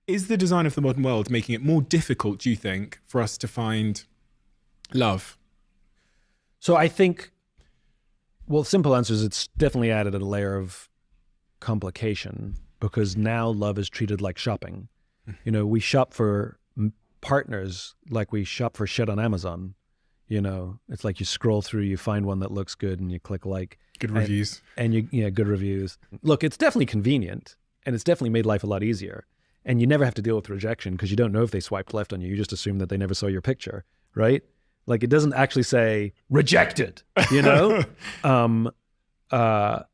Is the design of the modern world making it more difficult, do you think, for us to find love? So I think, well, simple answer is it's definitely added a layer of complication because now love is treated like shopping. You know, we shop for partners like we shop for shit on Amazon. You know, it's like you scroll through, you find one that looks good and you click like. Good reviews. And good reviews. Look, it's definitely convenient and it's definitely made life a lot easier. And you never have to deal with rejection because you don't know if they swiped left on you. You just assume that they never saw your picture, right? Like it doesn't actually say rejected, you know? I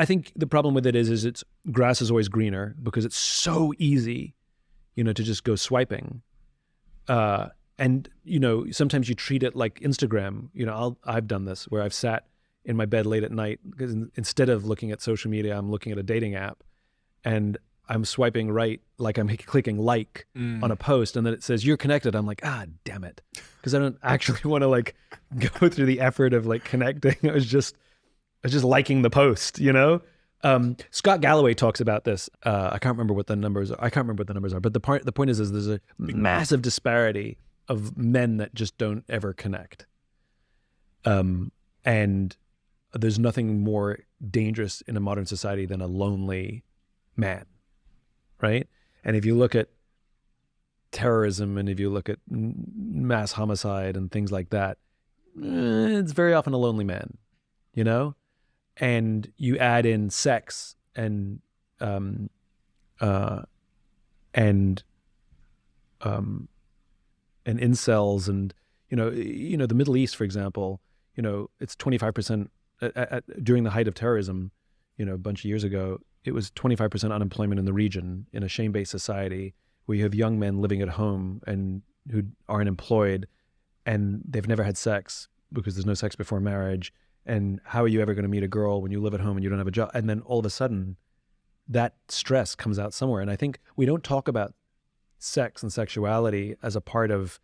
think the problem with it is it's grass is always greener because it's so easy, you know, to just go swiping. And, you know, sometimes you treat it like Instagram. You know, I've done this where I've sat in my bed late at night because instead of looking at social media, I'm looking at a dating app and I'm swiping right like I'm clicking like on a post and then it says you're connected. I'm like, damn it. Because I don't actually want to like go through the effort of like connecting. I was just liking the post, you know? Scott Galloway talks about this. I can't remember what the numbers are. But the point is there's a massive disparity of men that just don't ever connect. And there's nothing more dangerous in a modern society than a lonely man, right? And if you look at terrorism and if you look at mass homicide and things like that, it's very often a lonely man, you know? And you add in sex and incels and the Middle East, for example, you know, it's 25% during the height of terrorism, you know, a bunch of years ago, it was 25% unemployment in the region in a shame-based society where you have young men living at home and who aren't employed and they've never had sex because there's no sex before marriage. And how are you ever going to meet a girl when you live at home and you don't have a job? And then all of a sudden that stress comes out somewhere. And I think we don't talk about sex and sexuality as a part of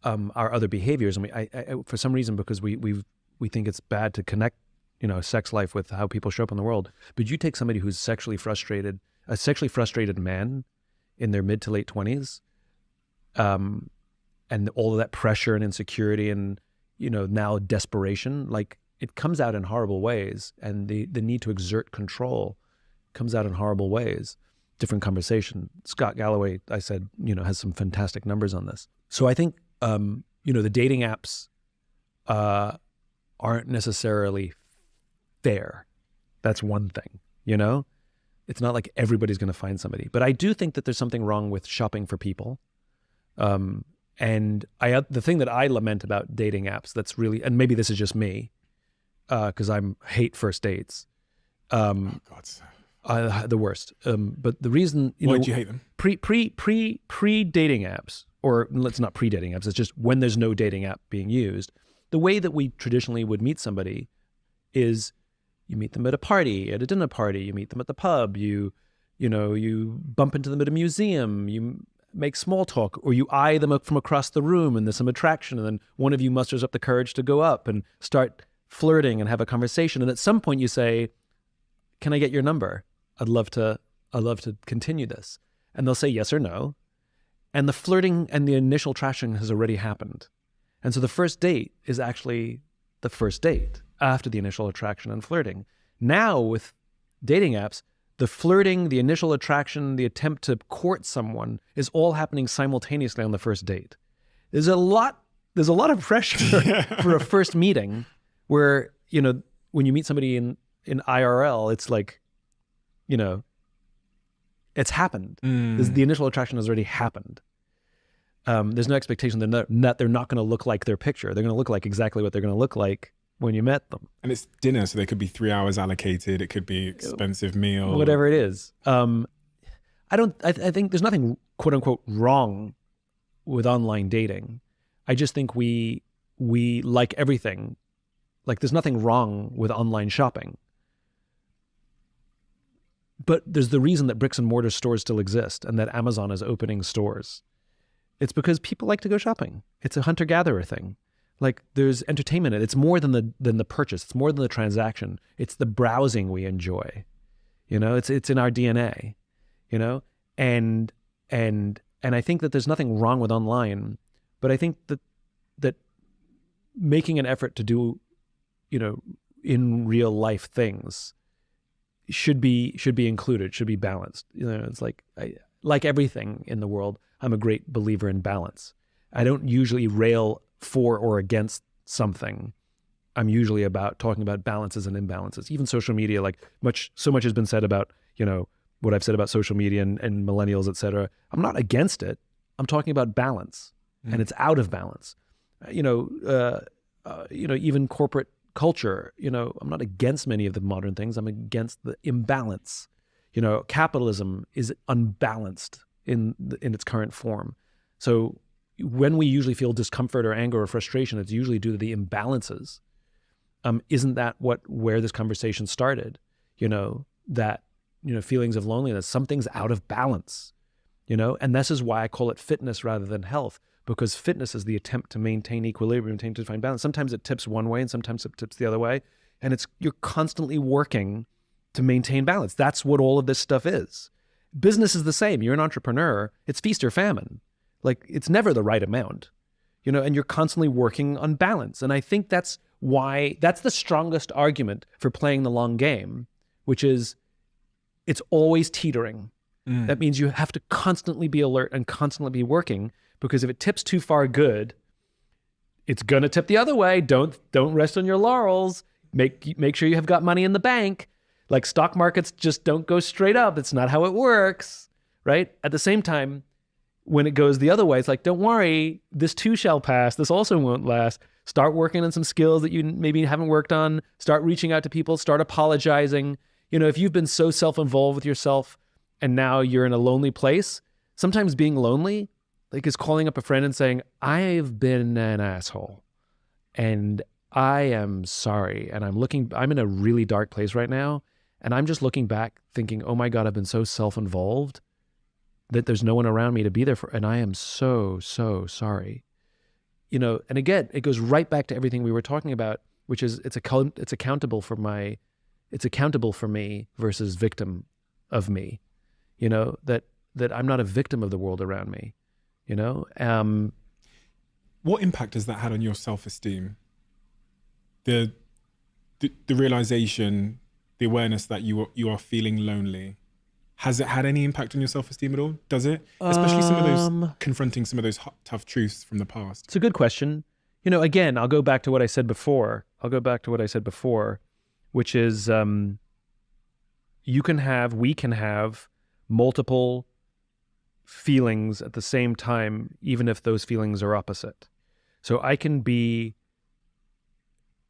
our other behaviors. I mean, I for some reason, because we think it's bad to connect, you know, sex life with how people show up in the world. But you take somebody who's sexually frustrated, a sexually frustrated man in their mid to late 20s, and all of that pressure and insecurity and, you know, now desperation, like it comes out in horrible ways. And the need to exert control comes out in horrible ways. Different conversation. Scott Galloway, I said, you know, has some fantastic numbers on this. So I think, you know, the dating apps aren't necessarily fair. That's one thing, you know? It's not like everybody's going to find somebody. But I do think that there's something wrong with shopping for people. And the thing that I lament about dating apps that's really, and maybe this is just me, because I hate first dates. Oh, God. The worst. But the reason, Why do you hate them? Pre-dating apps, or let's not pre-dating apps, it's just when there's no dating app being used, the way that we traditionally would meet somebody is you meet them at a party, at a dinner party, you meet them at the pub, you bump into them at a museum, you make small talk, or you eye them up from across the room and there's some attraction, and then one of you musters up the courage to go up and start flirting and have a conversation. And at some point you say, can I get your number? I'd love to continue this. And they'll say yes or no. And the flirting and the initial attraction has already happened. And so the first date is actually the first date after the initial attraction and flirting. Now with dating apps, the flirting, the initial attraction, the attempt to court someone is all happening simultaneously on the first date. There's a lot of pressure for a first meeting where, you know, when you meet somebody in IRL, it's like, you know, it's happened. The initial attraction has already happened. There's no expectation that they're not going to look like their picture. They're going to look like exactly what they're going to look like when you met them. And it's dinner, so there could be 3 hours allocated. It could be expensive meal. Whatever it is. I think there's nothing quote unquote wrong with online dating. I just think we like everything. Like there's nothing wrong with online shopping. But there's the reason that bricks and mortar stores still exist and that Amazon is opening stores. It's because people like to go shopping. It's a hunter-gatherer thing. Like there's entertainment in it. It's more than the purchase. It's more than the transaction. It's the browsing we enjoy. You know, it's in our DNA. you know, and I think that there's nothing wrong with online, but I think that making an effort to do, you know, in real life things should be included, should be balanced. You know, it's like everything in the world, I'm a great believer in balance. I don't usually rail for or against something. I'm usually about talking about balances and imbalances. Even social media, like so much has been said about, you know, what I've said about social media and millennials, et cetera. I'm not against it. I'm talking about balance, and it's out of balance. You know, even corporate culture, you know, I'm not against many of the modern things. I'm against the imbalance. You know, capitalism is unbalanced in its current form. So when we usually feel discomfort or anger or frustration, it's usually due to the imbalances. Isn't that where this conversation started? You know, that, you know, feelings of loneliness, something's out of balance, you know, and this is why I call it fitness rather than health, because fitness is the attempt to maintain equilibrium, to find balance. Sometimes it tips one way and sometimes it tips the other way. And you're constantly working to maintain balance. That's what all of this stuff is. Business is the same. You're an entrepreneur. It's feast or famine. Like, it's never the right amount, you know, and you're constantly working on balance. And I think that's the strongest argument for playing the long game, which is it's always teetering. That means you have to constantly be alert and constantly be working, because if it tips too far good, it's going to tip the other way. Don't rest on your laurels. Make sure you have got money in the bank. Like, stock markets just don't go straight up. It's not how it works, right? At the same time, when it goes the other way, it's like, don't worry, this too shall pass. This also won't last. Start working on some skills that you maybe haven't worked on. Start reaching out to people. Start apologizing. You know, if you've been so self-involved with yourself and now you're in a lonely place, sometimes being lonely, like, is calling up a friend and saying, I've been an asshole and I am sorry. And I'm in a really dark place right now. And I'm just looking back thinking, oh my God, I've been so self-involved that there's no one around me to be there for, and I am so, so sorry. You know, and again, it goes right back to everything we were talking about, which is it's accountable for me versus victim of me. You know, that I'm not a victim of the world around me. You know, what impact has that had on your self-esteem? The realization, the awareness that you are feeling lonely. Has it had any impact on your self-esteem at all? Does it? Especially some of those, confronting some of those tough truths from the past. It's a good question. You know, again, I'll go back to what I said before, which is we can have multiple feelings at the same time, even if those feelings are opposite. So I can be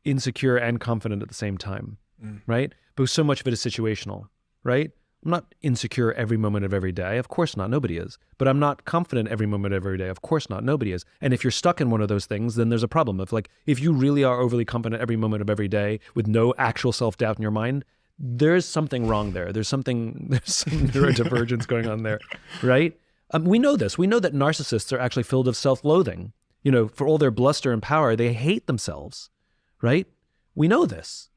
insecure and confident at the same time, right? Because so much of it is situational, right? I'm not insecure every moment of every day. Of course not. Nobody is. But I'm not confident every moment of every day. Of course not. Nobody is. And if you're stuck in one of those things, then there's a problem. If you really are overly confident every moment of every day with no actual self-doubt in your mind, there's something wrong there. There's some neurodivergence going on there, right? We know this. We know that narcissists are actually filled with self-loathing. You know, for all their bluster and power, they hate themselves, right? We know this.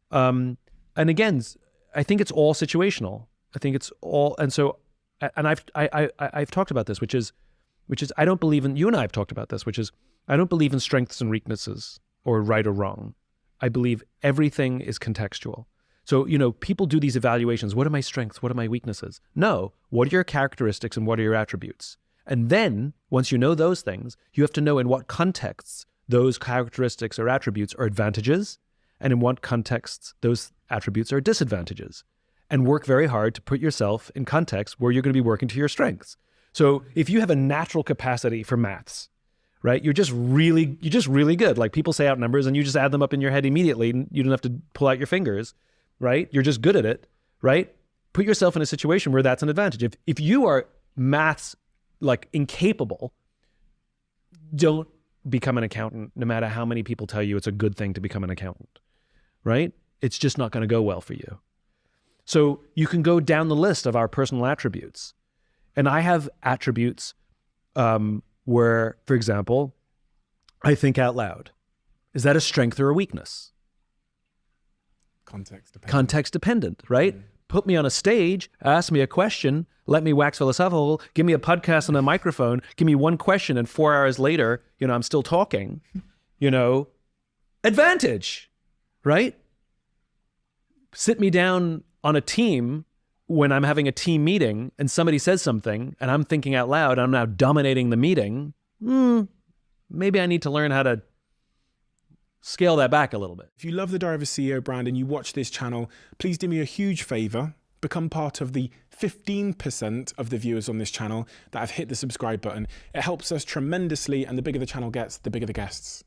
And again, I think it's all situational. I think it's all, and so, and I've talked about this, which is I don't believe in, you and I have talked about this, which is I don't believe in strengths and weaknesses or right or wrong. I believe everything is contextual. So, you know, people do these evaluations. What are my strengths? What are my weaknesses? No. What are your characteristics and what are your attributes? And then once you know those things, you have to know in what contexts those characteristics or attributes are advantages and in what contexts those attributes are disadvantages, and work very hard to put yourself in context where you're going to be working to your strengths. So if you have a natural capacity for maths, right, you're just really good. Like, people say out numbers and you just add them up in your head immediately and you don't have to pull out your fingers, right? You're just good at it, right? Put yourself in a situation where that's an advantage. If you are maths, like, incapable, don't become an accountant, no matter how many people tell you it's a good thing to become an accountant, right? It's just not going to go well for you. So you can go down the list of our personal attributes. And I have attributes where, for example, I think out loud. Is that a strength or a weakness? Context dependent. Context dependent, right? put me on a stage, ask me a question, let me wax philosophical, give me a podcast on a microphone, give me one question, and 4 hours later, I'm still talking, advantage, right? Sit me down on a team when I'm having a team meeting and somebody says something and I'm thinking out loud, I'm now dominating the meeting. Maybe I need to learn how to scale that back a little bit. If you love the Diary of a CEO brand and you watch this channel, please do me a huge favor. Become part of the 15% of the viewers on this channel that have hit the subscribe button. It helps us tremendously, and the bigger the channel gets, the bigger the guests.